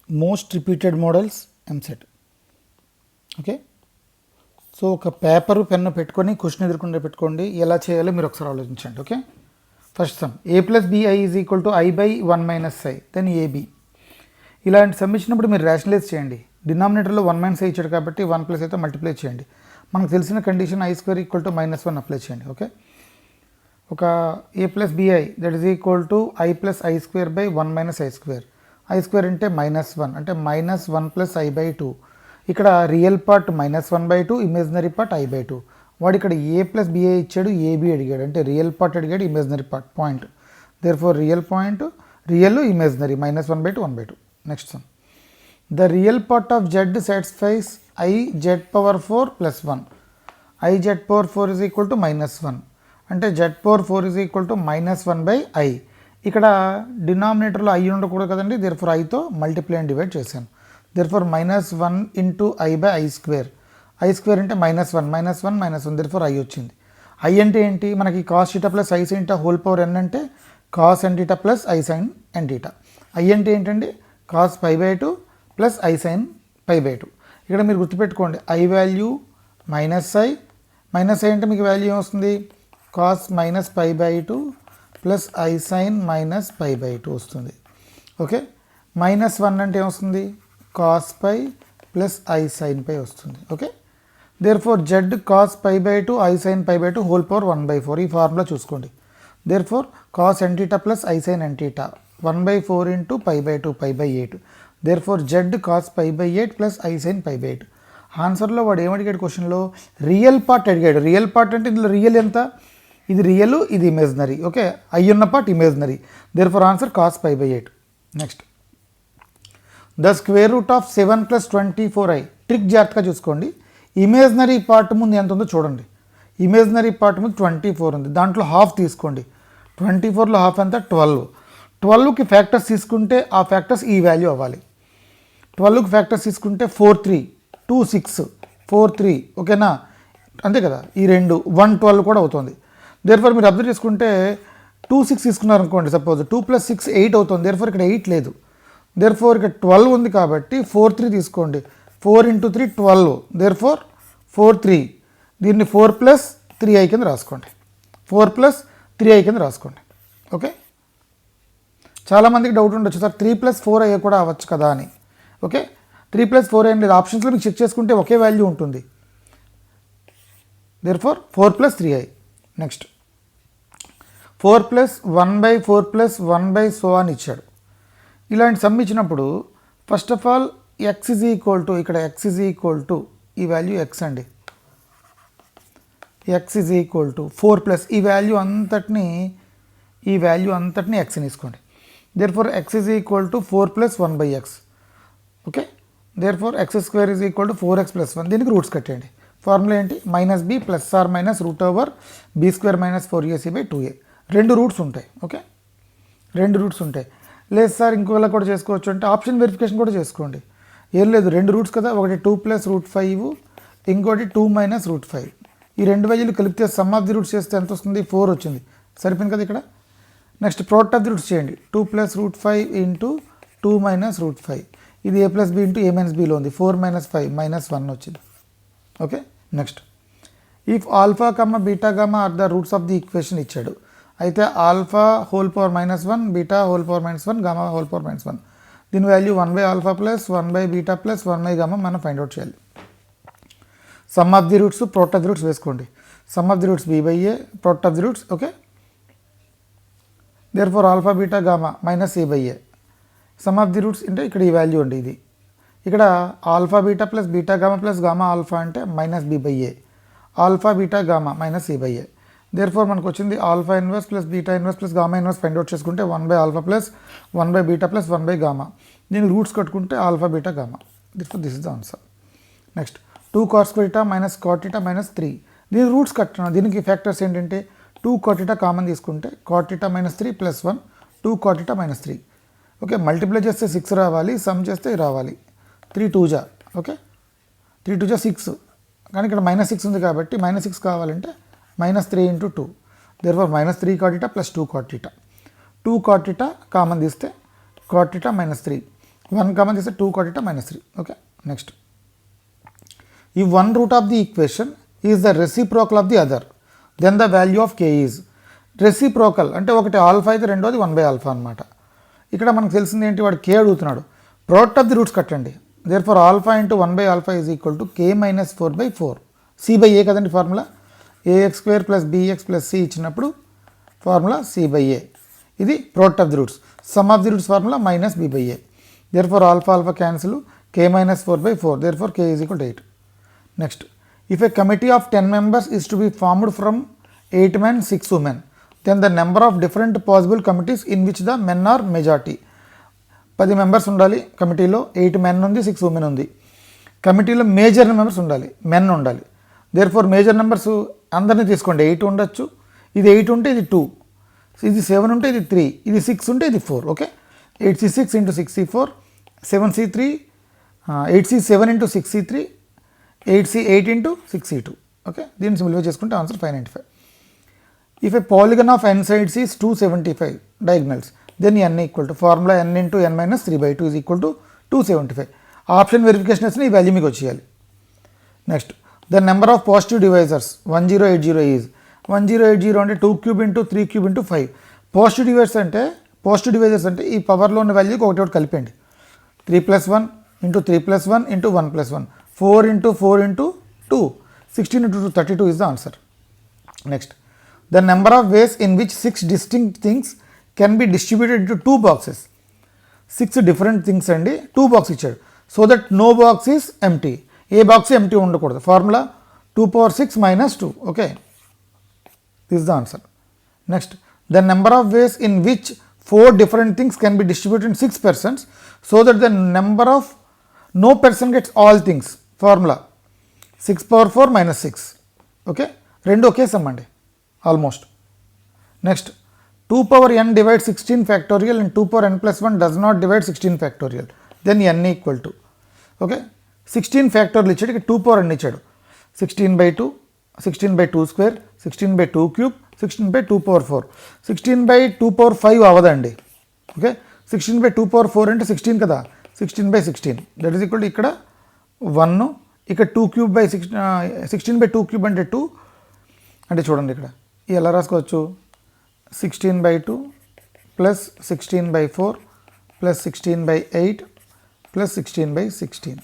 Most repeated models EAMCET. Okay, so ఒక paper pen పెట్టుకొని question ఎదుర్కొంటే పెట్టుకోండి, ఎలా చేయాలో మీరు ఒకసారి ఆలోచించండి. Okay, first sum a plus bi is equal to i by 1 minus i then ab. ఇలాంటి సమ్ ఇచ్చినప్పుడు మీరు రేషనలైజ్ చేయండి. డినామినేటర్లో 1 మైనస్ i ఇచ్చాడు కాబట్టి 1 ప్లస్ అయితే మల్టిప్లై చేయండి. మనకు తెలిసిన condition i square equal to -1 apply చేయండి. ఓకే, ఒక a plus bi that is equal to i plus i square by 1 minus i square. i square అంటే -1 అంటే -1 ప్లస్ i బై 2. ఇక్కడ real part -1/2, imaginary part i by 2. వాడు ఇక్కడ a plus bi ఇచ్చాడు, ab అడిగాడు, అంటే real part అడిగాడు, imaginary part point. Therefore real point, real imaginary -1/2 1/2. Next sum, the real part of z satisfies i z power 4 plus 1. i z power 4 is equal to -1 అంటే z power 4 is equal to -1/i. ఇక్కడ డినామినేటర్లో i ఉండకూడదు కదండి, therefore ఐతో multiply and divide చేశాను. Therefore -1 into i by i square. i square అంటే -1 -1 therefore i వచ్చింది. i అంటే ఏంటి, మనకి cos θ plus i sin θ whole power n అంటే cos n θ plus i sin n θ. i అంటే ఏంటండి, కాస్ π/2 ప్లస్ i sin π/2. ఇక్కడ మీరు గుర్తుపెట్టుకోండి, i వాల్యూ -i అంటే మీకు వాల్యూ ఏమొస్తుంది, కాస్ -π/2 ప్లస్ i sin -π/2 వస్తుంది. ఓకే, -1 అంటే ఏమొస్తుంది, కాస్ π ప్లస్ i sin π వస్తుంది. Okay, therefore Z cos π/2 i sin π/2 whole power 1/4. ఈ ఫార్ములా చూసుకోండి. Therefore cos n θ plus i sin n θ 1/4 into π/2 π/8. Therefore Z cos π/8 plus i sin π/8. ఆన్సర్లో వాడు ఏమడిగాడు, క్వశ్చన్లో real part అడిగాడు. Real part అంటే ఇందులో రియల్ ఎంత, ఇది రియల్ ఇది ఇమేజినరీ. ఓకే, i ఉన్న part imaginary, therefore answer cos π/8. Next, the square root of 7 plus 24i. Trick జాగ్రత్తగా చూసుకోండి, ఇమేజినరీ పార్ట్ ముందు ఎంత ఉందో చూడండి. ఇమేజినరీ పార్ట్ ముందు 24 ఉంది, దాంట్లో హాఫ్ తీసుకోండి. 24లో హాఫ్ ఎంత, 12. 12కి ఫ్యాక్టర్స్ తీసుకుంటే ఆ ఫ్యాక్టర్స్ ఈ వాల్యూ అవ్వాలి. 12కి ఫ్యాక్టర్స్ తీసుకుంటే 4 3 2 6 4 3. ఓకేనా, అంతే కదా, ఈ రెండు 112 కూడా అవుతుంది. దేర్ ఫోర్ మీరు అబ్జర్వ్ చేసుకుంటే 2 6 తీసుకున్నారు అనుకోండి, సపోజ్ 2 + 6 8 అవుతుంది. దేర్ ఫోర్ ఇక్కడ 8 లేదు, దేర్ ఫోర్ ఇక్కడ 12 ఉంది కాబట్టి 4 3 తీసుకోండి. 4 × 3 12, దేర్ ఫోర్ 4 3. దీన్ని 4 + 3i కింద రాసుకోండి, 4 + 3i కింద రాసుకోండి. ఓకే, చాలామందికి డౌట్ ఉండొచ్చు, సార్ 3 + 4i కూడా అవ్వచ్చు కదా అని. ఓకే, 3 + 4i అనేది ఆప్షన్స్లో మీకు చెక్ చేసుకుంటే ఒకే వాల్యూ ఉంటుంది. Therefore 4 + 3i. Next, 4 + 1/4 + 1/so అని ఇచ్చాడు. ఇలాంటి సమ్ ఇచ్చినప్పుడు first of all x is equal to, ఇక్కడ x ఈజ్ ఈక్వల్ టు ఈ వాల్యూ x అండి, x ఈజ్ ఈక్వల్ టు 4 + ఈ వాల్యూ అంతటిని x తీసుకోండి. Therefore x is equal to 4 + 1/x. Okay, therefore x² is equal to 4x + 1. దీనికి roots కట్టేయండి. Formula ఏంటి, -b + or - √b² - 4ac/2a. 2 roots ఉంటాయి. Okay, 2 roots ఉంటాయి. లేదు సార్ ఇంకోలా కూడా చేసుకోవచ్చు అంటే ఆప్షన్ వెరిఫికేషన్ కూడా చేసుకోండి, ఏం లేదు, 2 రూట్స్ కదా, ఒకటి 2 + √5, ఇంకోటి 2 - √5. ఈ 2 వాల్యూలు కలిపితే సమ్ ఆఫ్ ది రూట్స్ చేస్తే ఎంత వస్తుంది, 4 వచ్చింది. సరిపోయింది కదా ఇక్కడ. Next product of the roots చేయండి, 2 + √5 ఇంటూ 2 - √5. ఇది a + b ఇంటూ a - bలో ఉంది, 4 - 5 -1 వచ్చింది. Okay, next, if alpha beta are the roots of the equation ఇచ్చాడు, అయితే alpha whole power -1, beta whole power -1, gamma whole power -1. దీని వాల్యూ 1/α ప్లస్ 1/β ప్లస్ 1/γ మనం find out చేయాలి. Sum of the roots, product of the roots వేసుకోండి. Sum of the roots b/a, product of the roots. Okay, there four alpha beta gamma -a/a. Sum of the roots అంటే ఇక్కడ ఈ value అండి, ఇది ఇక్కడ alpha beta plus beta gamma plus gamma alpha అంటే -b/a, alpha beta gamma -a/a. Therefore మనకు వచ్చింది alpha inverse plus beta inverse plus gamma inverse find out చేసుకుంటే 1/α ప్లస్ 1/β ప్లస్ 1/γ. దీనికి రూట్స్ కట్టుకుంటే alpha beta gamma. This is the answer. Next, 2 cos² -cot θ -3. దీని roots కట్టడం, దీనికి factors ఏంటంటే 2 cot θ common తీసుకుంటే cot θ -3 + 1 2 cot θ -3. ఓకే, మల్టిప్లై చేస్తే 6 రావాలి, సమ్ చేస్తే రావాలి 3 2 జా. ఓకే, 3 2 జా 6, కానీ ఇక్కడ -6 ఉంది కాబట్టి -6 కావాలంటే -3 × 2. Therefore -3 cot θ + 2 cot θ. 2 cot θ common తీస్తే cot θ -3. 1 కామన్ చేస్తే 2 cot theta minus 3. Okay, next. If one root of the equation is the reciprocal of the other, then the value of k is reciprocal. అంటే ఒకటి alpha అయితే రెండోది 1/α అనమాట. ఇక్కడ మనకు తెలిసింది ఏంటి, వాడు k అడుగుతున్నాడు. ప్రోడక్ట్ ఆఫ్ ది రూట్స్ కట్టండి. Therefore alpha into 1/α is equal to k minus 4/4. c/a కదండి formula. ax² plus bx plus c ఇచ్చినప్పుడు ఫార్ములా c/a. ఇది product of the roots. Sum of the roots formula minus b/a. Therefore alpha cancel, k minus 4/4. Therefore k is equal to 8. Next, if a committee of 10 members is to be formed from 8 men, 6 women, then the number of different possible committees in which the men are majority. 10 members ఉండాలి కమిటీలో, 8 men ఉంది, 6 women ఉంది. కమిటీలో major members ఉండాలి, men ఉండాలి. There four major numbers అందరినీ తీసుకోండి. 8 ఉండొచ్చు, ఇది 8 ఉంటే ఇది 2, ఇది 7 ఉంటే ఇది 3, ఇది 6 ఉంటే ఇది 4. Okay, 8c6 into 6c4, 7c3, 8c7 into 6c3, 8c8 into 6c2. Okay, దీన్ని సింప్లిఫై చేసుకుంటే answer 595. If A polygon of n sides is 275 diagonals, then n equal to formula n into n minus 3/2 is equal to 275. Option verification వేసిన ఈ value మీకు వచ్చేయాలి. Next, the number of positive divisors 1080 is 1080 అంటే 2 cube into 3 cube into 5. Positive divisors అంటే ఈ పవర్లో ఉన్న వాల్యూకి ఒకటి కలిపండి. 3+1 into 3+1 into 1+1, 4 into 4 into 2, 16 into 2, 32 is the answer. Next, the number of ways in which 6 distinct things can be distributed into 2 boxes. 6 different things అండి, 2 box ఇచ్చాడు. So that no box is empty. ఏ box empty ఉండకూడదు. Formula 2^6 minus 2. Okay, this is the answer. Next, the number of ways in which 4 different things can be distributed in 6 persons so that the number of no person gets all things. Formula 6^4 minus 6. Okay, రెండు ఒకే sum అండి almost. Next, 2n divide 16 factorial and 2n+1 does not divide 16 factorial, then n equal to. Okay, 16 factorial ఇచ్చాడు, ఇక్కడ 2n ఇచ్చాడు. 16/2, 16/2 square, 16/2 cube, 16/2^4. 16/2^5 అవ్వదండి. Okay, 16/2^4 అంటే 16 కదా, 16/16 that is equal to ఇక్కడ 1, ఇక్కడ 16/2 అంటే 2. అంటే చూడండి ఇక్కడ ఎలా రాసుకోవచ్చు, 16/2 ప్లస్ 16/4 ప్లస్ 16/8 ప్లస్ 16/16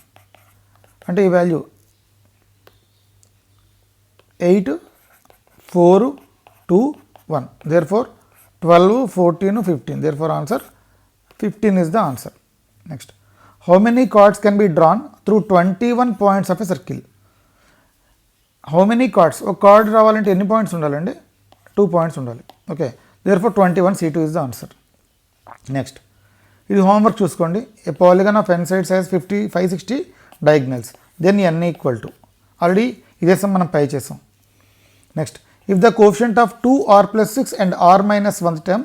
అంటే ఈ value 8, 4, 2, 1. Therefore 12, 14, 15. Therefore answer 15 is the answer. Next, how many chords can be drawn through 21 points of a circle? How many chords? ఒక కార్డ్ రావాలంటే ఎన్ని పాయింట్స్ ఉండాలండి? 2 పాయింట్స్ ఉండాలి. Okay, therefore 21, C2 is the answer. Next, ఇది homework చూసుకోండి. A polygon of n sides has 560 diagonals, then n equal to, already ఇదే sum మనం పై చేసాం. Next, if the coefficient of 2r plus 6 and r minus 1th term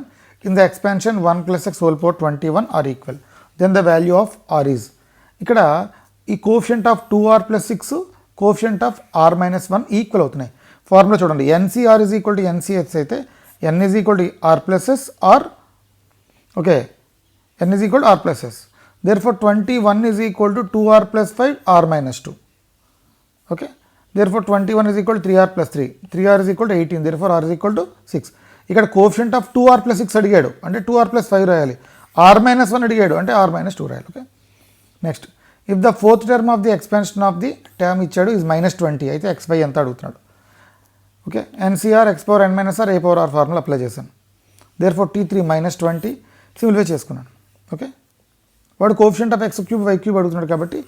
in the expansion 1 plus x whole power 21 are equal, then the value of r is. ఇక్కడ ఈ coefficient of 2r plus 6, coefficient of r minus 1 equal అవుతున్నాయి. Formula చూడండి, NCR is equal to NCX అయితే n is equal to r plus s or okay n is equal to r plus s. Therefore 21 is equal to 2r plus 5 r minus 2. Okay, therefore 21 is equal to 3r plus 3, 3r is equal to 18, therefore r is equal to 6. ఇక్కడ coefficient of 2r plus 6 అడిగాడు అంటే 2r plus 5 రాయాలి, r minus 1 అడిగాడు అంటే r minus 2 రాయాలి. Okay, next, if the 4th term of the expansion of the term ఇచ్చాడు is -20 అయితే x/y ఎంత అడుగుతున్నాడు. Okay, NCR x power n minus r a power r formula apply చేశాను. therefore t3 -20 simplify చేసుకున్నాను. Okay, వాడు coefficient of x cube y cube అడుగుతున్నాడు కాబట్టి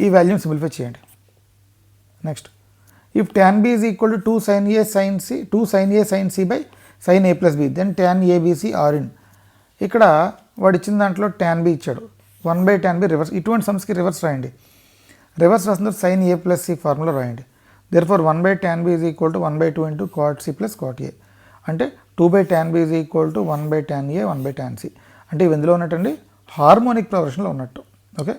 ఈ వాల్యూని సింప్లిఫై చేయండి. Next, if tan b is equal to 2 sin a sin c, 2 sin a sin c by sin a plus b, then tan a b c r in. ఇక్కడ వాడు ఇచ్చిన దాంట్లో tan b ఇచ్చాడు, 1/tan b రివర్స్. ఇటువంటి సమ్స్కి reverse రాయండి. Reverse రాసిన sin a plus c formula రాయండి. therefore 1/tan b is equal to 1/2 into cot c plus cot a అంటే 2/tan b is equal to 1/tan a 1/tan c అంటే ఇవి ఎందులో ఉన్నట్టండి, harmonic ప్రోగ్రెషన్లో ఉన్నట్టు. Okay,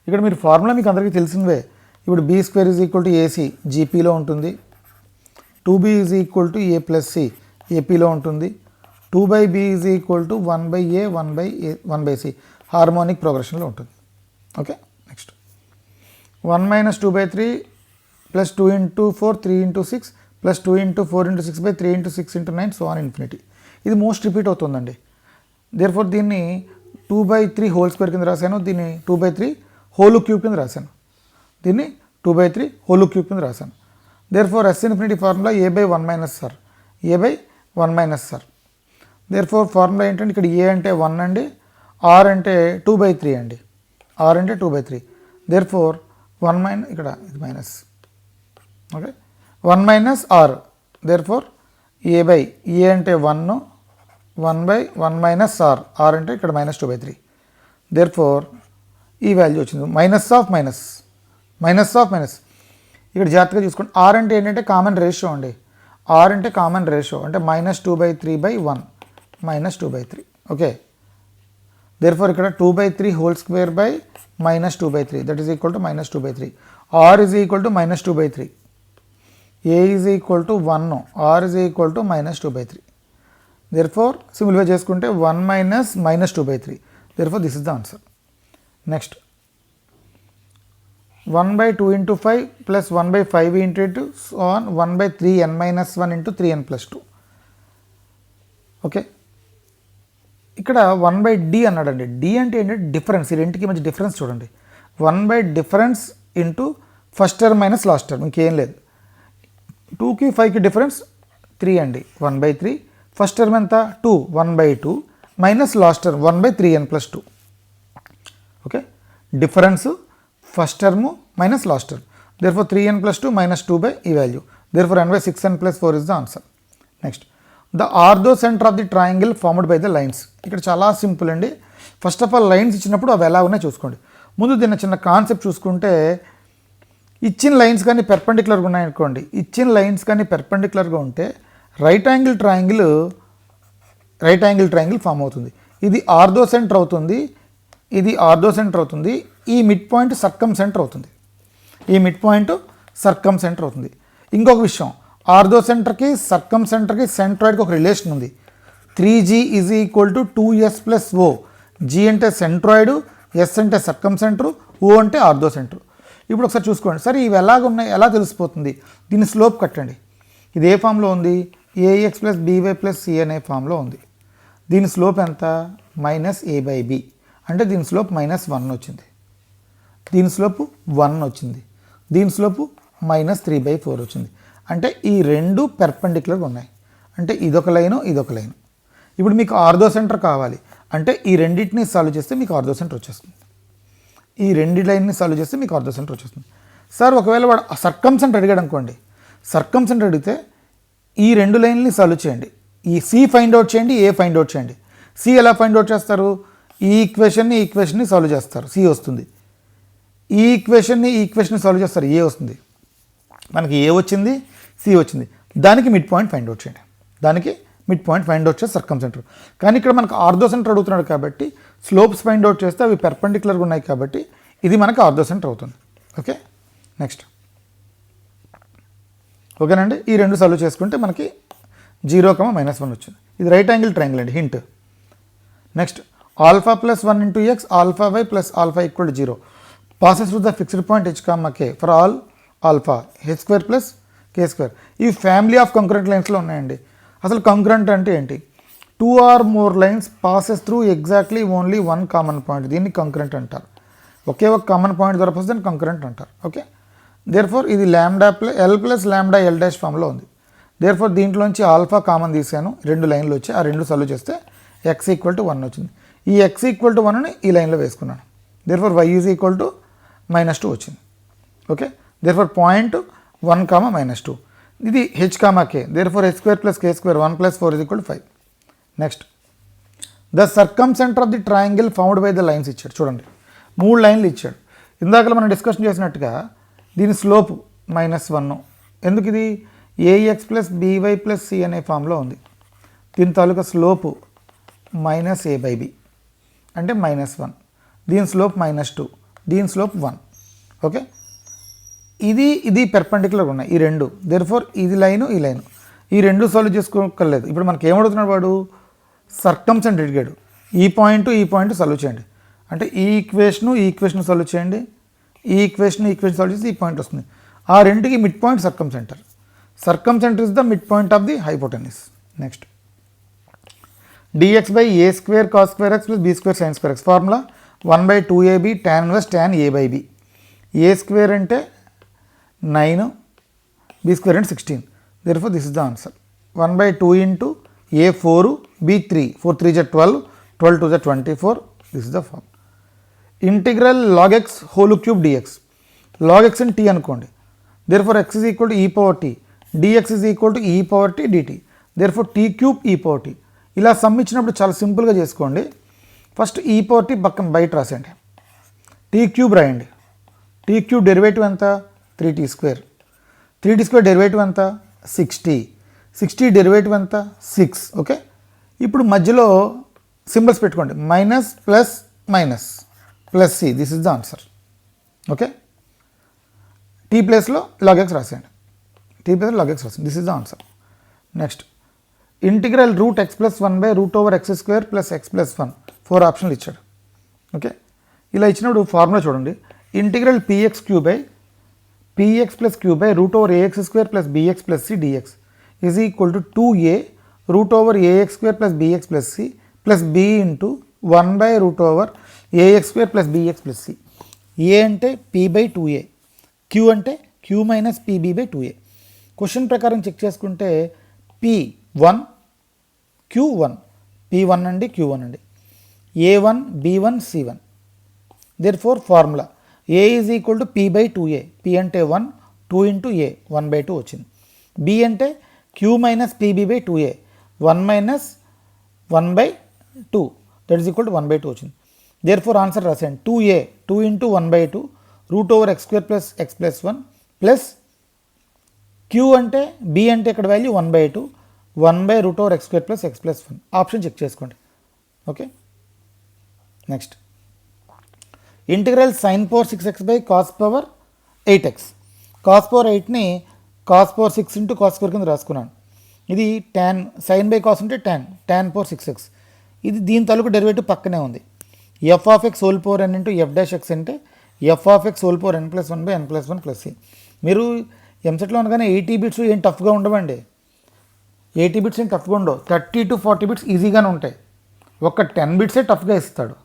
ఇక్కడ మీరు ఫార్ములా మీకు అందరికీ తెలిసినవే. ఇప్పుడు b square is equal to ac జీపీలో ఉంటుంది, 2b is equal to a plus c ఏపీలో ఉంటుంది, 2/b is equal to 1/a 1/c harmonic ప్రోగ్రెషన్లో ఉంటుంది. Okay, next 1 minus 2/3 plus 2 into 4 3 into 6 plus 2 into 4 into 6/3 into 6 into 9 so on infinity. ఇది most repeat అవుతుందండి. Therefore దీన్ని 2/3 whole square కింద రాశాను, దీన్ని 2/3 హోల్ క్యూబ్ కింద రాశాను, దీన్ని 2/3 హోల్ క్యూబ్ కింద రాశాను. Therefore S infinity formula a/1 minus sir, a/1 minus sir. Therefore formula ఏంటంటే ఇక్కడ a అంటే 1 అండి, r అంటే 2/3 అండి, r అంటే 2/3. దేర్ఫోర్ 1 మైనస్ ఇక్కడ ఇది minus, okay 1 minus r. Therefore a అంటే 1, 1/1 మైనస్ r అంటే ఇక్కడ మైనస్ 2/3. దేర్ఫోర్ ఈ వాల్యూ వచ్చింది minus of minus, minus of minus. ఇక్కడ జాగ్రత్తగా చూసుకోండి, r అంటే ఏంటంటే కామన్ రేషియో అండి, r అంటే కామన్ రేషియో అంటే మైనస్ 2/3/1 మైనస్ 2/3. ఓకే, దేర్ఫోర్ ఇక్కడ 2/3 whole square by minus 2/3 that is equal to minus 2/3. r is equal to minus 2/3, a is equal to 1, r is equal to minus 2/3. Therefore simplify చేసుకుంటే 1 minus minus 2/3. Therefore this is the answer. Next 1/2 into 5 plus 1/5 into 2 so on 1/3n minus 1 into 3n plus 2. Okay, ఇక్కడ 1/d అన్నాడండి. d అంటే ఏంటంటే difference, ఈ రెండుకి మధ్య difference చూడండి. 1/డిఫరెన్స్ into first term minus last term, ఇంకేం లేదు. 2కి 5కి డిఫరెన్స్ 3 అండి, 1/3. ఫస్ట్ టర్మ్ ఎంత 2, 1/2 minus last term 1/3n plus 2. Okay, difference first term minus last term. Therefore 3n plus 2 minus 2 ఈ value. Therefore n/6n plus 4 is the answer. Next the ortho centre of the triangle formed by the lines. ఇక్కడ చాలా simple అండి. First of all lines ఇచ్చినప్పుడు అవి ఎలా ఉన్నాయో చూసుకోండి. ముందు దీన్ని చిన్న కాన్సెప్ట్ చూసుకుంటే, ఇచ్చిన లైన్స్ కానీ పెర్పెండిక్యులర్గా ఉన్నాయనుకోండి, ఇచ్చిన లైన్స్ కానీ పెర్పెండిక్యులర్గా ఉంటే రైట్ యాంగిల్ ట్రయాంగిల్ ఫామ్ అవుతుంది. ఇది ఆర్థో సెంటర్ అవుతుంది, ఇది ఆర్థో సెంటర్ అవుతుంది, ఈ మిడ్ పాయింట్ సర్కమ్ సెంటర్ అవుతుంది, ఈ మిడ్ పాయింట్ సర్కమ్ సెంటర్ అవుతుంది. ఇంకొక విషయం, ఆర్థో సెంటర్కి సర్కమ్ సెంటర్కి సెంట్రాయిడ్కి ఒక రిలేషన్ ఉంది. 3g is equal to 2s plus o. g అంటే సెంట్రాయిడ్, s అంటే సర్కమ్ సెంటర్, o అంటే ఆర్థో సెంటర్. ఇప్పుడు ఒకసారి చూసుకోండి సరే, ఇవి ఎలాగ ఉన్నాయి, ఎలా తెలిసిపోతుంది? దీని స్లోప్ కట్టండి. ఇది ఏ ఫామ్లో ఉంది? ax plus by plus c అనే ఫామ్లో ఉంది. దీని స్లోప్ ఎంత? మైనస్ a/b అంటే దీని స్లోప్ -1 వచ్చింది, దీని స్లోపు 1 వచ్చింది, దీని స్లోపు -3/4 వచ్చింది. అంటే ఈ రెండు పెర్పెండిక్యులర్గా ఉన్నాయి, అంటే ఇదొక లైను ఇదొక లైను. ఇప్పుడు మీకు ఆర్థో సెంటర్ కావాలి అంటే ఈ రెండింటిని సాల్వ్ చేస్తే మీకు ఆర్థో సెంటర్ వచ్చేస్తుంది, ఈ రెండు లైన్ని సాల్వ్ చేస్తే మీకు ఆర్థో సెంటర్ వచ్చేస్తుంది. సార్ ఒకవేళ వాడు సర్కమ్ సెంటర్ అడిగాడు అనుకోండి, సర్కమ్ సెంటర్ అడిగితే ఈ రెండు లైన్ని సాల్వ్ చేయండి, ఈ సి ఫైండ్ అవుట్ చేయండి, ఏ ఫైండ్ అవుట్ చేయండి. సి ఎలా ఫైండ్ అవుట్ చేస్తారు? ఈ ఈక్వేషన్ని సాల్వ్ చేస్తారు, సి వస్తుంది. ఈ ఈక్వేషన్ని సాల్వ్ చేస్తారు, ఏ వస్తుంది. మనకి ఏ వచ్చింది, సి వచ్చింది, దానికి మిడ్ పాయింట్ ఫైండ్ అవుట్ చేయండి, దానికి మిడ్ పాయింట్ ఫైండ్ అవుట్ చేస్తే సర్కమ్ సెంటర్. కానీ ఇక్కడ మనకు ఆర్థో సెంటర్ అడుగుతున్నాడు కాబట్టి స్లోప్స్ ఫైండ్ అవుట్ చేస్తే అవి పెర్పెండిక్యులర్గా ఉన్నాయి కాబట్టి ఇది మనకు ఆర్థో సెంటర్ అవుతుంది. ఓకే, నెక్స్ట్ ఓకేనండి. ఈ రెండు సాల్వ్ చేసుకుంటే మనకి 0,-1 వచ్చింది. ఇది రైట్ యాంగిల్ ట్రయాంగిల్ అండి, hint. Next alpha plus 1 into x alpha y plus alpha equal to 0 passes through the fixed point h, k for all alpha h square plus k square. ఈ family of concurrent లైన్స్లో ఉన్నాయండి. అసలు concurrent అంటే ఏంటి? 2 or more lines passes through exactly only 1 common point, దీన్ని concurrent అంటారు. ఒకే ఒక common point ద్వారా దాన్ని కంకరెంట్ అంటారు. ఓకే, దేర్ఫోర్ ఇది l plus lambda l dash ఫామ్లో ఉంది. దేర్ఫోర్ దీంట్లోంచి ఆల్ఫా కామన్ తీసాను, రెండు లైన్లు వచ్చాయి, ఆ రెండు సాల్వ్ చేస్తే x ఈక్వల్ టు 1 వచ్చింది. ఈ x ఈక్వల్ టు 1ని ఈ లైన్లో వేసుకున్నాను. Therefore y is equal to -2 వచ్చింది. ఓకే, దేర్ఫోర్ పాయింట్ 1, -2 ఇది h, k. Therefore h square plus k square 1 + 4 = 5. Next the circumcentre of the triangle found by the lines ఇచ్చాడు. చూడండి 3 లైన్లు ఇచ్చాడు. ఇందాక మనం డిస్కషన్ చేసినట్టుగా దీని స్లోప్ -1. ఎందుకు ఇది? ax plus by plus c అనే ఫామ్లో ఉంది. దీని తాలూకా స్లోపు -a/b అంటే -1, దీని స్లోప్ -2, దీని స్లోప్ 1. ఓకే, ఇది పెర్పెండిక్యులర్ ఉన్నాయి ఈ రెండు. దేర్ఫోర్ ఇది లైను ఈ లైను, ఈ రెండు సాల్వ్ చేసుకోగలేదు. ఇప్పుడు మనకి ఏమడుగుతున్నాడు వాడు? సర్కంసెంట్ అడిగాడు. ఈ పాయింట్ సాల్వ్ చేయండి. అంటే ఈ ఈక్వేషన్ సాల్వ్ చేయండి, ఈ ఈక్వేషన్ సాల్వ్ చేసి ఈ పాయింట్ వస్తుంది. ఆ రెండుకి mid point circumcentre. Circumcentre is the mid point of the hypotenuse. Next dx by a square cos square x plus b square sin square x. Formula 1/2ab tan inverse tan a by b. a square అంటే 9, b square అంటే 16. therefore this is the answer. 1/2 into a 4, b 3, 4 3 is 12, 12 2 is 24. this is the form. Integral log x whole cube dx. log x and t అనుకోండి. therefore x is equal to e power t, dx is equal to e power t dt. therefore t cube e power t. ఇలా some ఇచ్చినప్పుడు చాలా సింపుల్గా చేసుకోండి. First ఈ power tea పక్కన బయట రాసేయండి, tea cube రాయండి. టీ క్యూబ్ డెరివేటివ్ ఎంత? 3t square. 3t square derivative ఎంత? 60. 60 డెరివేటివ్ ఎంత? 6. ఓకే, ఇప్పుడు మధ్యలో సింబల్స్ పెట్టుకోండి, minus plus minus plus C. This is the answer. Okay, T ప్లేస్లో లాగ్ ఎక్స్ రాసేయండి, టీ ప్లేస్లో లాగ్ ఎక్స్ రాసేయండి. This is the answer. Next integral root x plus 1/√(x² + x + 1). 4 ఆప్షన్లు ఇచ్చాడు. ఓకే, ఇలా ఇచ్చినప్పుడు ఫార్ములా చూడండి. Integral px q + q/√(ax² + bx + c dx is equal to 2a√(ax² + bx + c + b into 1/√(ax² + bx + c. a అంటే p/2a, q అంటే q - pb/2a. Question ప్రకారం check చేసుకుంటే p1 q1, p1 అండి q1 అండి, a1 b1 c1. therefore formula a is equal to p/2a. p అంటే 1, 2 into a 1/2 వచ్చింది. b అంటే q - pb/2a 1 - 1/2, that is equal to 1/2 వచ్చింది. therefore ఆన్సర్ రాసేయండి, 2a 2 into 1/2 √(x² + x + 1 plus q అంటే b అంటే ఇక్కడ value 1/2 1/√(x² + x + 1. Option check చేసుకోండి. Okay, next integral sin power 6x/cos power 8x. cos power 8ని cos power 6 into cos square కింద రాసుకున్నాను. ఇది tan sin/cos ఉంటే tan power 6x. ఇది దీని తాలూకు డెరివేటివ్ పక్కనే ఉంది. f(x) whole power n into f'(x) అంటే f(x) whole power n + 1/n + 1 + c. మీరు ఎంసెట్లో అనగానే 80 బిట్స్ ఏం టఫ్గా ఉండవండి. 80 బిట్స్ ఏం టఫ్గా ఉండవు. 30 to 40 బిట్స్ ఈజీగానే ఉంటాయి. ఒక 10 బిట్సే టఫ్గా ఇస్తాడు,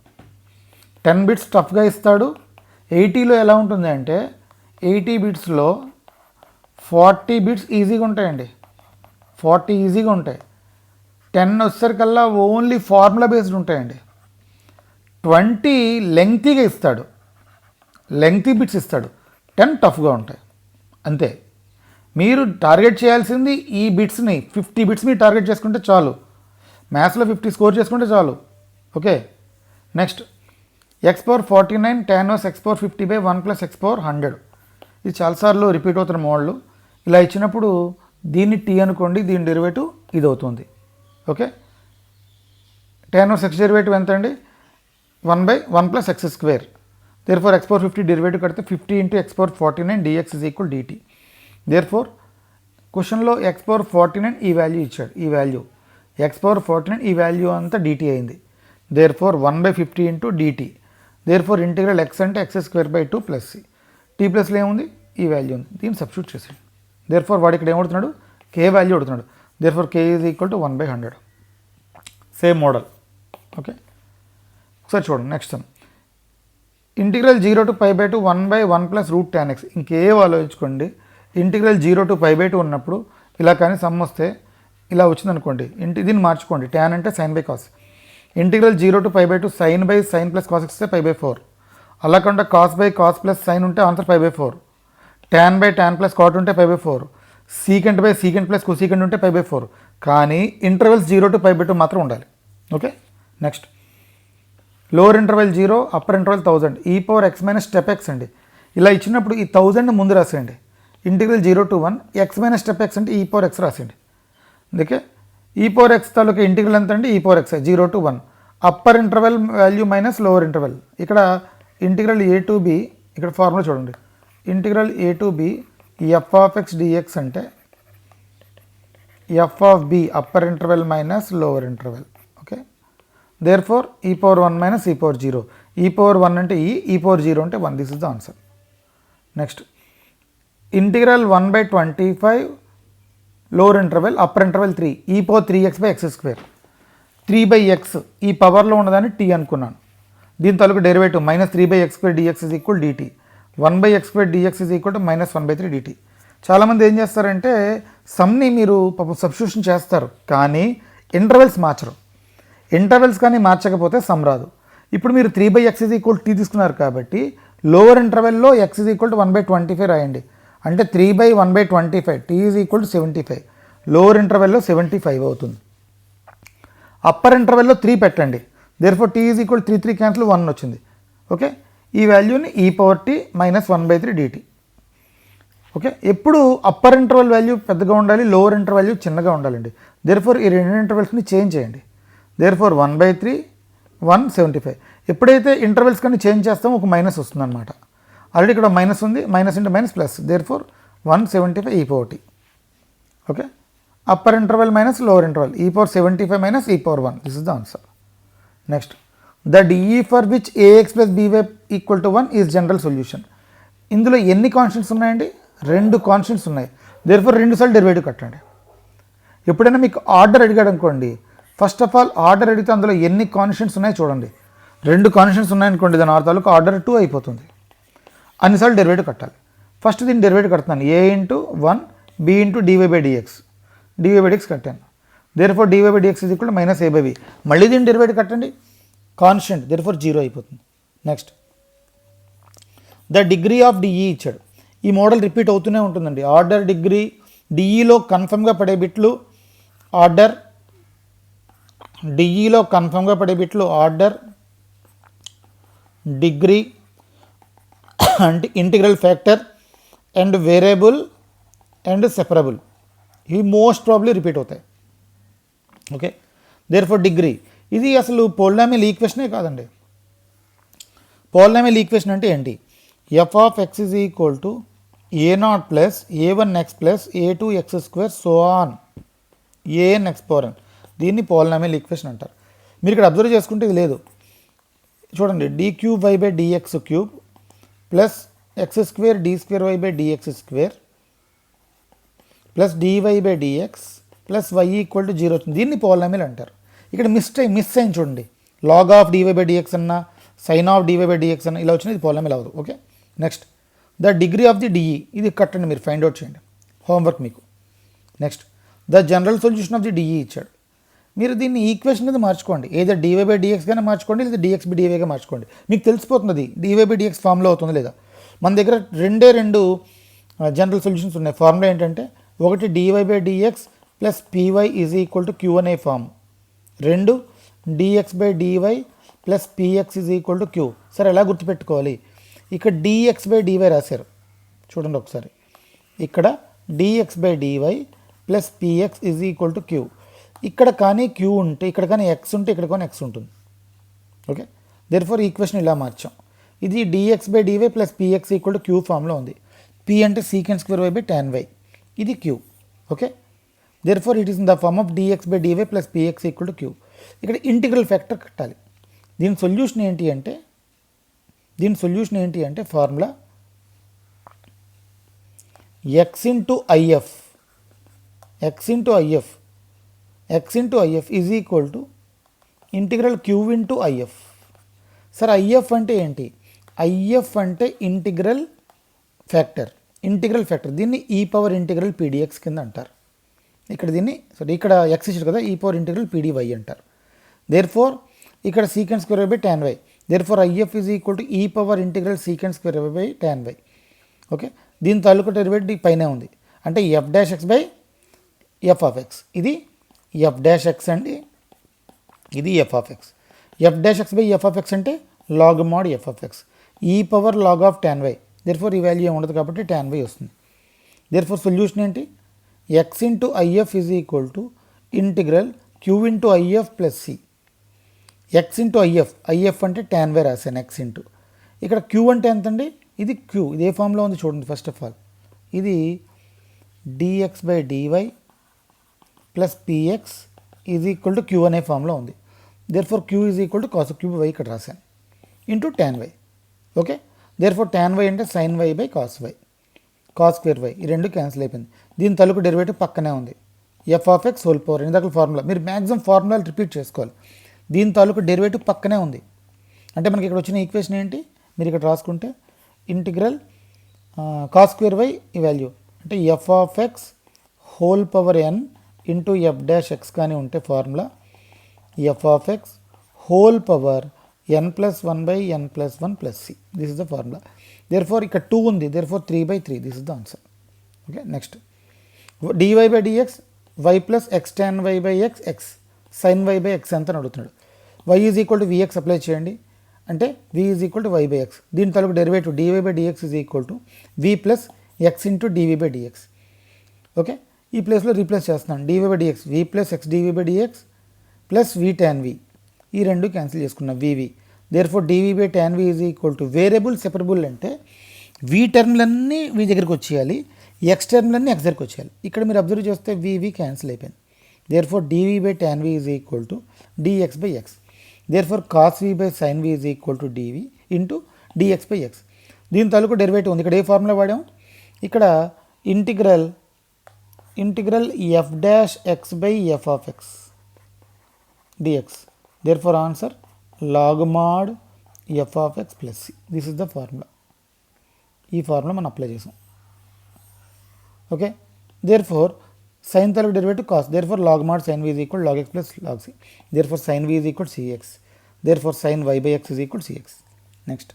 10 బిట్స్ టఫ్గా ఇస్తాడు. 80లో ఎలా ఉంటుంది అంటే 80 బిట్స్లో 40 బిట్స్ ఈజీగా ఉంటాయండి, 40 ఈజీగా ఉంటాయి. 10 వచ్చేసరికల్లా ఓన్లీ ఫార్ములా బేస్డ్ ఉంటాయండి. 20 లెంగ్తీగా ఇస్తాడు, లెంగ్తీ బిట్స్ ఇస్తాడు. 10 టఫ్గా ఉంటాయి, అంతే. మీరు టార్గెట్ చేయాల్సింది ఈ బిట్స్ని 50 బిట్స్ మీరు టార్గెట్ చేసుకుంటే చాలు, మ్యాథ్స్లో 50 స్కోర్ చేసుకుంటే చాలు. Okay, next x⁴49 tan inverse x⁴50/1 + x⁴100. ఇది చాలాసార్లు రిపీట్ అవుతున్న మోడల్. ఇలా ఇచ్చినప్పుడు దీన్ని టీ అనుకోండి, దీని డెరివేటివ్ ఇది అవుతుంది. Okay, tan inverse x derivative ఎంత అండి? 1/1 + x². therefore x⁴50 డెరివేటివ్ కడితే 50 into x⁴49 dx is equal dt. therefore క్వశ్చన్లో x⁴49 ఈ వాల్యూ ఇచ్చాడు, ఈ వాల్యూ x⁴49 ఈ వాల్యూ అంతా dt అయింది. therefore 1/50 into dt. therefore integral x అంటే x² + c. t ప్లస్లో ఏముంది? ఈ వాల్యూ ఉంది, దీన్ని సబ్స్టిట్యూట్ చేసేయండి. therefore వాడు ఇక్కడ ఏమడుతున్నాడు? k వాల్యూ అడుగుతున్నాడు. therefore k is equal to 1/100. Same model. Okay, ఒకసారి చూడండి. Next some integral 0 to π/2 1/1 + √tan x. ఇంకేం ఆలోచించుకోండి. ఇంటిగ్రల్ 0 to π/2 ఉన్నప్పుడు ఇలా కానీ సమ్ వస్తే ఇలా వచ్చిందనుకోండి, దీన్ని మార్చుకోండి. tan అంటే sin/cos. Integral 0 to π/2 sin/sin + cos x వస్తే π/4. అలా కాకుండా cos/cos + sin ఉంటే ఆన్సర్ π/4. tan/tan + cot ఉంటే π/4. secant/secant + cosecant ఉంటే π/4. కానీ ఇంటర్వెల్స్ 0 to π/2 మాత్రం ఉండాలి. Okay, next lower interval 0, upper interval 1000. e⁻x - step x అండి. ఇలా ఇచ్చినప్పుడు ఈ 1000 ముందు రాసేయండి. ఇంటిగ్రల్ 0 to 1 x - step x అంటే e⁻x రాసేయండి. అందుకే e⁻x తాలూకా ఇంటిగ్రల్ ఎంత అంటే e⁻x 0 to 1. Upper interval value minus lower interval. ఇక్కడ ఇంటిగ్రల్ a to b, ఇక్కడ ఫార్ములా చూడండి. Integral a to b f(x) dx అంటే f of b upper interval minus lower interval. Okay, therefore e power 1 minus e power 0. E power 1 అంటే ఈ power 0 అంటే 1. This is the answer. Next integral 1/25 lower interval upper interval 3 ఈ power 3x/x². 3/x ఈ పవర్లో ఉన్నదాన్ని t అనుకున్నాను. దీని తాలూకు derivative minus 3/x² dx is equal dt. 1/x² dx is equal to minus 1/3 dt. చాలామంది ఏం చేస్తారంటే సమ్ని మీరు పాపం సబ్స్టిట్యూషన్ చేస్తారు కానీ ఇంటర్వెల్స్ మార్చరు. ఇంటర్వెల్స్ కానీ మార్చకపోతే సమ్ రాదు. ఇప్పుడు మీరు 3/x ఇస్ ఈక్వల్ t తీసుకున్నారు కాబట్టి లోవర్ ఇంటర్వెల్లో x ఇస్ ఈక్వల్ టు 1/25 రాయండి. అంటే 3/1/25 t is equal to 75. Lower ఇంటర్వెల్లో 75 అవుతుంది. అప్పర్ ఇంటర్వెల్లో 3 పెట్టండి. Therefore t is equal 3 cancel 1 వచ్చింది. ఓకే, ఈ వాల్యూని ఈ power t minus 1/3 dt. Okay, ఎప్పుడు అప్పర్ ఇంటర్వెల్ వాల్యూ పెద్దగా ఉండాలి, లోవర్ ఇంటర్వెల్ వాల్యూ చిన్నగా ఉండాలండి. దేర్ఫోర్ ఈ రెండు ఇంటర్వెల్స్ని చేంజ్ చేయండి. దేర్ఫోర్ 1/3 175. ఎప్పుడైతే ఇంటర్వెల్స్ కానీ చేంజ్ చేస్తామో ఒక మైనస్ వస్తుంది అనమాట. ఆల్రెడీ ఇక్కడ మైనస్ ఉంది, minus into minus plus. Therefore 175 ఈ power t. Okay, upper interval minus lower interval ఈ power 75 minus e power 1. This is the answer. Next the DE for which ax plus by equal to 1 is general solution. ఇందులో ఎన్ని constants ఉన్నాయండి? 2 constants ఉన్నాయి. Therefore 2 సార్లు derivative కట్టండి. ఎప్పుడైనా మీకు order అడిగాడు అనుకోండి, ఫస్ట్ ఆఫ్ ఆల్ ఆర్డర్ అడిగితే అందులో ఎన్ని కాన్స్టెంట్స్ ఉన్నాయో చూడండి. 2 కాన్స్టెంట్స్ ఉన్నాయనుకోండి, దాని తాలూకు ఆర్డర్ 2 అయిపోతుంది. అన్నిసార్లు డెరివేటివ్ కట్టాలి. ఫస్ట్ దీన్ని డెరివేటివ్ కడుతున్నాను. a into 1 b into dy/dx. dy/dx కట్టాను. Therefore dy/dx is equal minus a/b. మళ్ళీ దీన్ని డెరివేటివ్ కట్టండి. కాన్స్టెంట్ దేర్ఫోర్ 0 అయిపోతుంది. Next the degree of DE ఇచ్చాడు. ఈ మోడల్ రిపీట్ అవుతూనే ఉంటుందండి. ఆర్డర్ డిగ్రీ డిఈలో కన్ఫర్మ్గా పడే బిట్లు ఆర్డర్, డిఈలో కన్ఫర్మ్గా పడే బిట్లు order, degree and integral factor and variable and separable. ఇవి మోస్ట్ ప్రాబ్లీ రిపీట్ అవుతాయి. ఓకే, దేర్ఫోర్ డిగ్రీ ఇది అసలు పోలినామియల్ ఈక్వేషనే కాదండి. పోలినామియల్ ఈక్వేషన్ అంటే ఏంటి? f of x is equal to a0 plus a1x plus a2x² so on an x power n. దీన్ని polynomial equation అంటారు. మీరు ఇక్కడ అబ్జర్వ్ చేసుకుంటే ఇది లేదు. చూడండి, d3y/dx³ plus x² d2y/dx² plus dy/dx plus y equal to 0 వచ్చింది. దీన్ని పోలినామియల్ అంటారు. ఇక్కడ మిస్ అయింది చూడండి. లాగ్ ఆఫ్ dy/dx అన్నా సైన్ ఆఫ్ dy/dx అన్న ఇలా వచ్చినది పోలినామియల్ అవ్వదు. Okay, next the degree of the DE. ఇది కట్టండి, మీరు ఫైండ్ అవుట్ చేయండి, హోంవర్క్ మీకు. Next the general solution of the DE ఇచ్చాడు. మీరు దీన్ని ఈక్వేషన్ కింద మార్చుకోండి. ఏదో dy/dx గానే మార్చుకోండి, లేదా dx/dyగా మార్చుకోండి. మీకు తెలిసిపోతుంది dy/dx ఫామ్లో అవుతుంది లేదా. మన దగ్గర రెండు జనరల్ సొల్యూషన్స్ ఉన్నాయి. ఫార్ములా ఏంటంటే ఒకటి dy/dx plus py is equal to q అనే form, 2 dx/dy plus px is equal to q. సరే, ఎలా గుర్తుపెట్టుకోవాలి? ఇక్కడ dx/dy రాశారు చూడండి ఒకసారి. ఇక్కడ dx/dy plus px is equal to q. ఇక్కడ కానీ q ఉంటే, ఇక్కడ కానీ x ఉంటే, ఇక్కడ కానీ x ఉంటుంది. ఓకే, దేర్ఫోర్ ఈక్వేషన్ ఇలా మార్చాం. ఇది dx/dy plus px equal to q ఫామ్లో ఉంది. p అంటే sec² y/tan y, ఇది q. Okay, therefore it is in the form of dx/dy plus px equal to q. ఇక్కడ ఇంటిగ్రల్ ఫ్యాక్టర్ కట్టాలి. దీని సొల్యూషన్ ఏంటి అంటే formula x into if is equal to integral q into if. Sir if అంటే ఏంటి? if అంటే integral factor. దీన్ని ఈ పవర్ ఇంటిగ్రల్ pdx కింద అంటారు. ఇక్కడ x ఇచ్చారు కదా, ఈ పవర్ ఇంటిగ్రల్ pdy అంటారు. దేర్ఫోర్ ఇక్కడ sec² y/tan y. Therefore if is equal to ఈ power integral sec² y/tan y. Okay, దీని తాలూకు డెరివేటివ్ పైనే ఉంది. అంటే f'(x/f of x). ఇది f'(x) అండి, ఇది f(x). f'(x/f of x) అంటే log mod f of x. ఈ power log of tan y. Therefore ఈ వాల్యూ ఉండదు కాబట్టి tan y వస్తుంది. దేర్ఫోర్ సొల్యూషన్ ఏంటి? x into if is equal to integral q into if plus c. x into if అంటే tan y రాశాను, x into ఇక్కడ q అంటే ఎంతండి? ఇది q. ఇది ఏ ఫామ్లో ఉంది చూడండి. ఫస్ట్ ఆఫ్ ఆల్ ఇది dx/dy plus px is equal to q అనే ఫామ్లో ఉంది. Therefore q is equal to cos cube y ఇక్కడ రాశాను into tan y. Okay, therefore tan y అంటే sin y by cos y, cos square y, ఈ రెండు cancel అయిపోయింది. దీని తలుకు డెరివేటివ్ పక్కనే ఉంది, f of x whole power. ఇందాక ఫార్ములా మీరు మ్యాక్సిమం ఫార్ములాలు రిపీట్ చేసుకోవాలి. దీని తాలూకు డెరివేటివ్ పక్కనే ఉంది. అంటే మనకి ఇక్కడ వచ్చిన ఈక్వేషన్ ఏంటి, మీరు ఇక్కడ రాసుకుంటే ఇంటిగ్రల్ కాస్ స్క్వేర్ వై ఈ వాల్యూ అంటే f of x whole power n into f dash x కానీ ఉంటే formula f of x whole power n plus one by n plus one plus C. This is the formula. Therefore ఇక్కడ 2 ఉంది, therefore 3/3. This is the answer. Okay, next dy by dx y plus x tan y by x x sin y by X ఎంత అని అడుగుతున్నాడు. Y is equal to vx apply చేయండి అంటే v is equal to y by x. దీని తలకు derivative dy by dx is equal to v plus x into dv by dx. Okay, ఈ ప్లేస్లో replace చేస్తున్నాను. Dy by dx v plus x dv by dx plus v tan v, ఈ రెండు cancel చేసుకున్నాం v v. Therefore dv by tan v is equal to variable separable అంటే వి టర్మ్లన్నీ వి దగ్గరికి వచ్చేయాలి, X టర్మ్లన్నీ X దగ్గరికి వచ్చేయాలి. ఇక్కడ మీరు అబ్జర్వ్ చేస్తే వివి క్యాన్సిల్ అయిపోయింది. Therefore dv by tan v is equal to dx by x. Therefore cos v by sine v is equal to dv into dx by x. దీని తాలూకు derivative ఉంది. ఇక్కడ ఏ formula వాడాం, ఇక్కడ integral f dash x by f of x dx. Therefore answer log mod f of x plus C. This is the formula. ఈ formula మనం apply చేసాం. ఓకే, దేర్ ఫోర్ సైన్ తాలూకు derivative cos, therefore log mod sine v is equal log x plus log c. Therefore sine v is equal cx. Therefore sine y by x is equal cx. Next,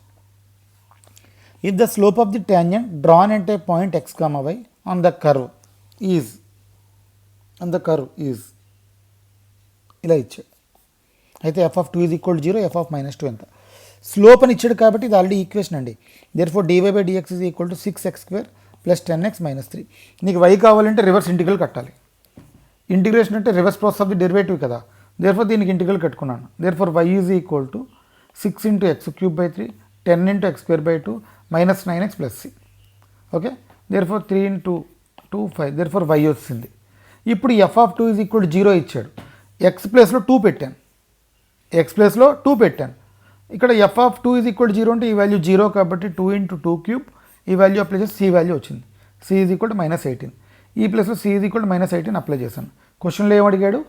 if the slope of the tangent drawn at a point x comma y on the curve is ఇలా ఇచ్చాడు. అయితే f of 2 is equal 0, f of -2 ఎంత slope అని ఇచ్చాడు కాబట్టి ఇది already equation అండి. Therefore dy by dx is equal to 6x² plus 10x - 3. నీకు y కావాలంటే రివర్స్ ఇంటిగ్రల్ కట్టాలి. ఇంటిగ్రేషన్ అంటే reverse process of the derivative కదా. దేర్ ఫోర్ దీనికి ఇంటిగ్రల్ కట్టుకున్నాను. Therefore y is equal to 6 into x³/3 10 into x²/2 minus 9x plus C. Okay, therefore 3 into 2 5. Therefore y వచ్చింది. ఇప్పుడు f of 2 is equal to 0 ఇచ్చాడు. X ప్లేస్లో 2 పెట్టాను, ఇక్కడ f of 2 is equal to 0 అంటే ఈ value 0 కాబట్టి 2 into 2³ ఈ వాల్యూ అప్లై చేసి సి వాల్యూ వచ్చింది. C is equal to -18. ఈ ప్లేస్లో c is equal to -18 apply చేశాను. క్వశ్చన్లో ఏం అడిగాడు,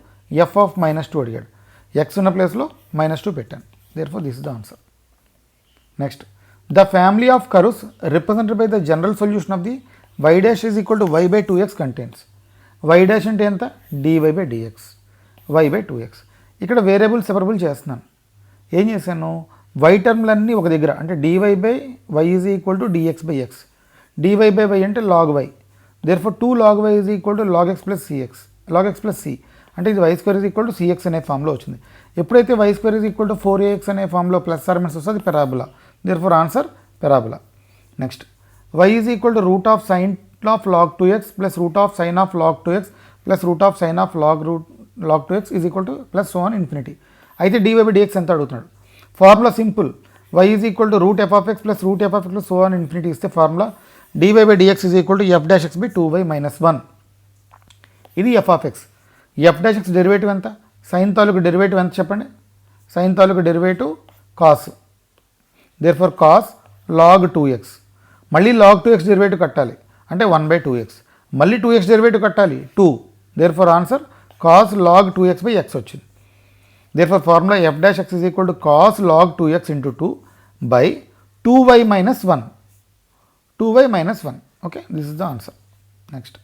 ఎఫ్ ఆఫ్ -2 అడిగాడు. ఎక్స్ ఉన్న ప్లేస్లో -2 పెట్టాను. Therefore this is the answer. Next, the family of curves represented by the general solution of the y dash is equal to y by 2x contains y dash అంటే ఎంత dy by dx y by 2x. ఇక్కడ variable separable చేస్తున్నాను. ఏం చేశాను, y టర్మ్లన్నీ ఒక దగ్గర అంటే dy by y is equal to dx by x. dy by y అంటే log y. therefore 2 log y is equal to log x plus cx, log x plus c అంటే ఇది y² is equal to cx అనే ఫామ్లో వచ్చింది. ఎప్పుడైతే y² is equal to 4ax అనే ఫామ్లో plus are minus వస్తుంది పెరాబులా. therefore answer parabola. Next, y is equal to root of sin of log 2x plus root of sin of log 2x plus root of sin of log 2x is equal to plus so on infinity. అయితే dy by dx ఎంత అడుగుతున్నాడు. Formula simple, y is equal to root f of x plus root f of x plus so on infinity ఇస్తే formula dy by dx is equal to f dash x by 2y minus 1. ఇది f of x. f dash x derivative ఎంత, sine తాలూకు derivative ఎంత చెప్పండి. Sine తాలూకు derivative cos. Therefore cos log 2x. మళ్ళీ log 2x derivative కట్టాలి అంటే 1/2x. మళ్ళీ 2x డెరివేటివ్ కట్టాలి 2. Therefore answer cos log 2x by x వచ్చింది. Therefore formula f dash x is equal to cos log 2x into 2 by 2y minus 1. Okay, this is the answer. Next,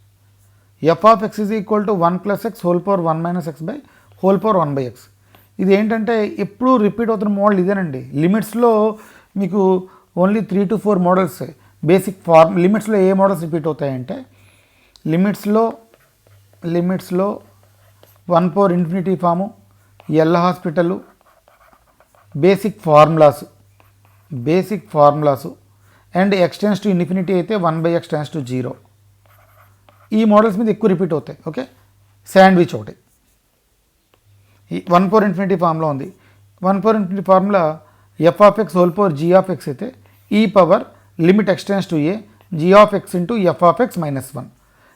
f of x is equal to 1 + x whole power 1 - x by whole power 1/x. ఇది ఏంటంటే ఎప్పుడూ repeat అవుతున్న model ఇదేనండి. లిమిట్స్లో మీకు only 3 to 4 models basic form. లిమిట్స్లో ఏ models repeat అవుతాయంటే లిమిట్స్లో 1/∞ form, L hospital, basic formulas and x → ∞ అయితే 1/x → 0. ఈ మోడల్స్ మీద ఎక్కువ రిపీట్ అవుతాయి. ఓకే, శాండ్విచ్ ఒకటి 1/∞ ఫార్ములా ఉంది. 1/∞ formula f of x whole power g of x అయితే e power limit x → a g of x into f of x -1.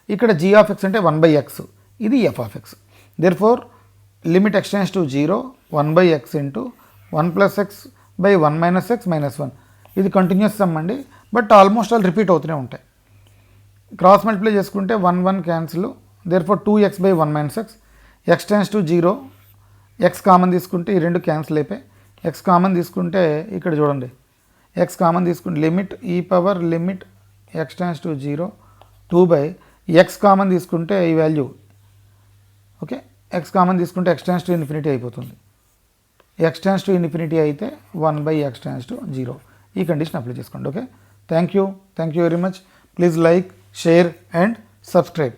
ఇక్కడ g of x అంటే 1/x, ఇది f of x. Therefore limit x → 0 1 by x into 1 plus x by 1 minus x minus 1. ఇది continuous sum అండి, but almost all repeat అవుతూనే ఉంటాయి. Cross multiply చేసుకుంటే 1 1 cancel, therefore 2x by 1 minus X, x tends to 0, X common తీసుకుంటే ఈ రెండు cancel అయిపోయి, X common తీసుకుంటే ఇక్కడ చూడండి, ఎక్స్ కామన్ తీసుకుంటే లిమిట్ ఈ power limit x tends to 0 2 by X common తీసుకుంటే ఈ వాల్యూ, ఓకే, ఎక్స్ కామన్ తీసుకుంటే ఎక్స్ టెన్స్ టు ఇన్ఫినిటీ అయిపోతుంది. ఎక్స్ టెన్స్ టు ఇన్ఫినిటీ అయితే 1 బై ఎక్స్ టెన్స్ టు 0. ఈ కండిషన్ అప్లై చేసుకోండి. Okay, thank you very much. Please like, share and subscribe.